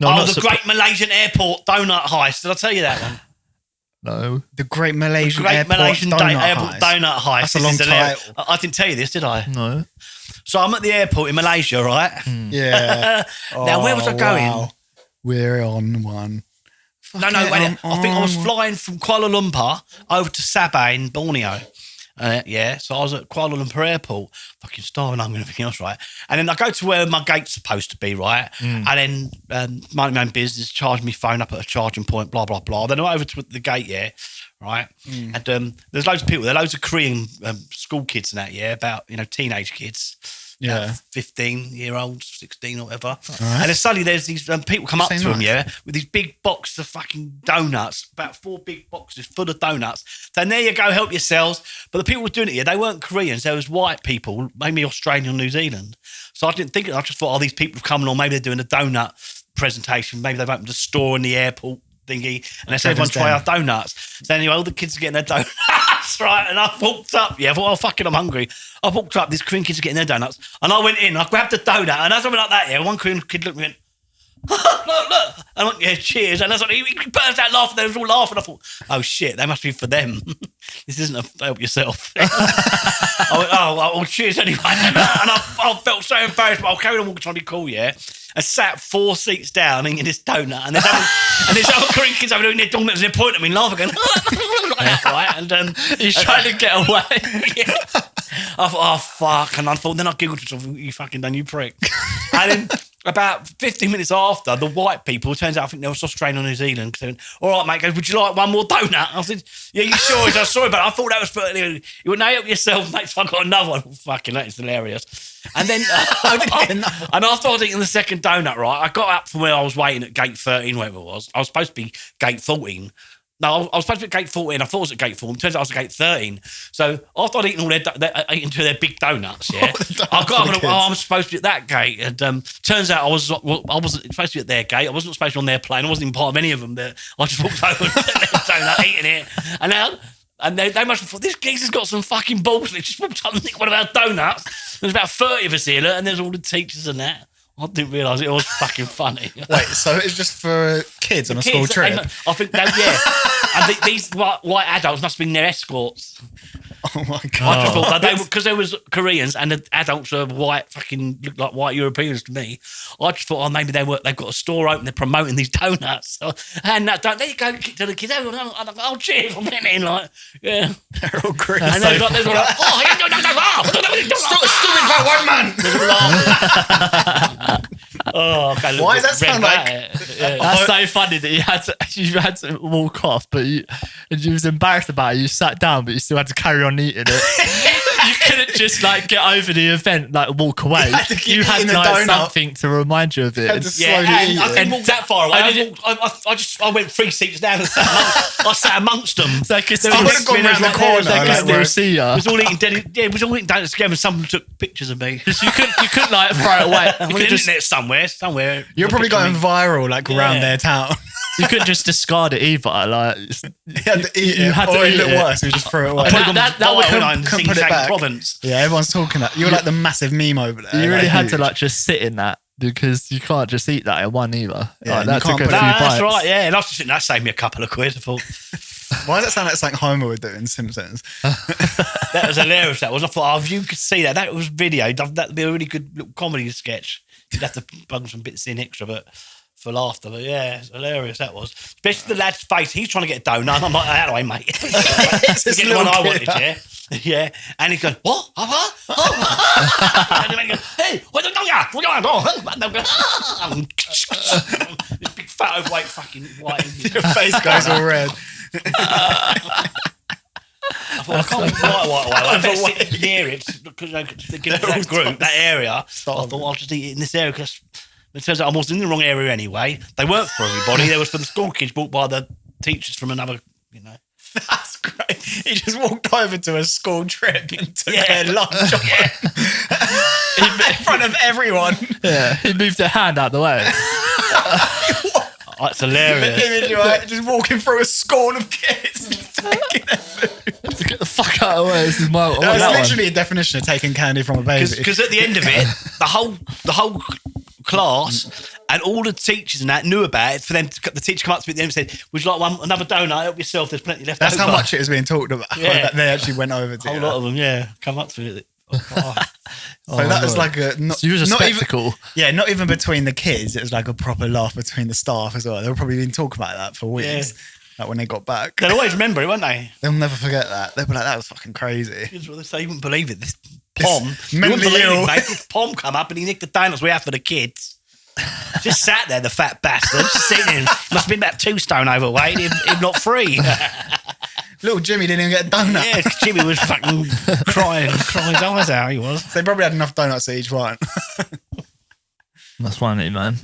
No, the Great Malaysian Airport Donut Heist. Did I tell you that one? No. The Great Malaysian Airport Donut Heist. Heist. That's a long title. I didn't tell you this, did I? No. So I'm at the airport in Malaysia, right? Yeah. Now, where was I going? Wow. We're on one. No, wait. I think I was flying from Kuala Lumpur over to Sabah in Borneo. So I was at Kuala Lumpur Airport, fucking starving hungry and everything else, right? And then I go to where my gate's supposed to be, right? And then my own business, charged me phone up at a charging point, blah, blah, blah. Then I went over to the gate, right? And there's loads of people there, loads of Korean school kids and that, about, teenage kids. 15-year-olds, 16 or whatever. Right. And then suddenly there's these people come up to them, with these big boxes of fucking donuts, about 4 big boxes full of donuts. Then there you go, help yourselves. But the people who were doing it they weren't Koreans, they was white people, maybe Australian or New Zealand. So I didn't think I just thought, these people have come along, maybe they're doing a donut presentation, maybe they've opened a store in the airport thingy, and they said everyone try our donuts. So anyway, all the kids are getting their donuts, right? And I walked up, I thought, fucking, I'm hungry. I walked up, these Korean kids are getting their donuts, and I went in, I grabbed the donut, and as I went like that, one Korean kid looked at me and went, look. And I went, cheers. And I was like, he burst out laughing, they was all laughing. I thought, oh shit, they must be for them. This isn't a help yourself. I went, oh, cheers anyway. And I felt so embarrassed, but I'll carry on walking, trying to be cool, I sat 4 seats down eating this donut, and there's other Korean kids over doing their donuts, and they're pointing at me and laughing, going, like that, right? And he's trying to get away. I thought, oh, fuck. And I thought, then I giggled to myself, you fucking done, you prick. And then about 15 minutes after, the white people, it turns out I think they were Australian or New Zealand, said, all right, mate, goes, would you like one more donut? I said, yeah, you sure? He said, sorry, but I thought that was for you. You went, no, help yourself, mate, so I got another one. Fucking, that is hilarious. And then, and after I was eating the second donut, right, I got up from where I was waiting at gate 13, wherever it was. I was supposed to be gate 14. No, I was supposed to be at gate 14. I thought it was at gate 14. Turns out I was at gate 13. So after I'd eaten all eaten two of their big donuts, I got up and I'm supposed to be at that gate. And turns out I wasn't supposed to be at their gate. I wasn't supposed to be on their plane. I wasn't even part of any of them. I just walked over and their donut, eating it. And they must have thought, this geezer's got some fucking balls. They just walked up and nicked one of our donuts. There's about 30 of us here, and there's all the teachers and that. I didn't realise it was fucking funny. Wait, so it's just for kids on a school trip? I think, and these white adults must have been their escorts. Oh my God. I thought because there was Koreans and the adults were white, fucking looked like white Europeans to me. I just thought, maybe they've got a store open, they're promoting these donuts. So, and there you go, to the kids. Oh, cheers, I'm getting in, They're all green. And there's one like, stupid fat white man. Okay, why does that sound like? That's so funny that you had to walk off, but you was embarrassed about it. You sat down, but you still had to carry on eating it. You couldn't just get over the event, walk away. You had something to remind you of it. I didn't walk that far away. I went 3 seats down and I sat amongst them. So I would have gone around the corner. They could still see you. It was all eating donuts together, and someone took pictures of me. You couldn't throw it away. You could just somewhere. You're probably going viral around their town. You couldn't just discard it either. You had to eat it. Or it looked worse, you just threw it away. That would couldn't put it back. Province. Yeah, everyone's talking that. You're like the massive meme over there. You really had to just sit in that because you can't just eat that in one either. Yeah, that took a few bites. That's right, yeah. And I was just thinking, that saved me a couple of quid. I thought, why does that sound like something Homer would do in Simpsons? That was hilarious, that was. I thought, if you could see that was video, that'd be a really good little comedy sketch. You'd have to bung some bits in extra, but for laughter. But yeah, it's hilarious, that was. Especially the lad's face. He's trying to get a donut. I'm like, how do I, mate? It's the one I wanted, yeah. And he's going, what? And he goes, hey, what are you doing? This big fat overweight fucking white. Your face goes all red. I thought, I can't be white. I better sit near it because that group, that area. I thought I'll just eat it in this area because it turns out I was in the wrong area anyway. They weren't for everybody. They was for the school kids bought by the teachers from another, That's great. He just walked over to a school trip and took their lunch in front of everyone. Yeah, he moved a hand out the way. That's hilarious. Just walking through a scorn of kids, taking their food. To get the fuck out of the way. This is my. That's literally a definition of taking candy from a baby. Because at the end of it, the whole class, and all the teachers and that knew about it. For them, the teacher come up to me at the end and said, "Would you like another donut? Help yourself. There's plenty left." That's over. how much it was being talked about. Yeah. That they actually went over to A whole you. lot of them, come up to it. Oh. So that was like a not, So you was a not spectacle. even, not even between the kids. It was like a proper laugh between the staff as well. They were probably been talking about that for weeks. Like when they got back, They'll always remember it, won't they? they'll never forget that. They'll be like, "That was fucking crazy." Here's what they say. You wouldn't believe it. This Pom, you mentally wouldn't believe ill. it, mate. This Pom come up and he nicked the donuts we have for the kids. Just sat there, the fat bastard, just sitting in. Must have been about 2 stone overweight. Him not 3. Little Jimmy didn't even get a donut. Yeah, Jimmy was fucking crying his eyes out. He was. They probably had enough donuts at each one. That's funny, man.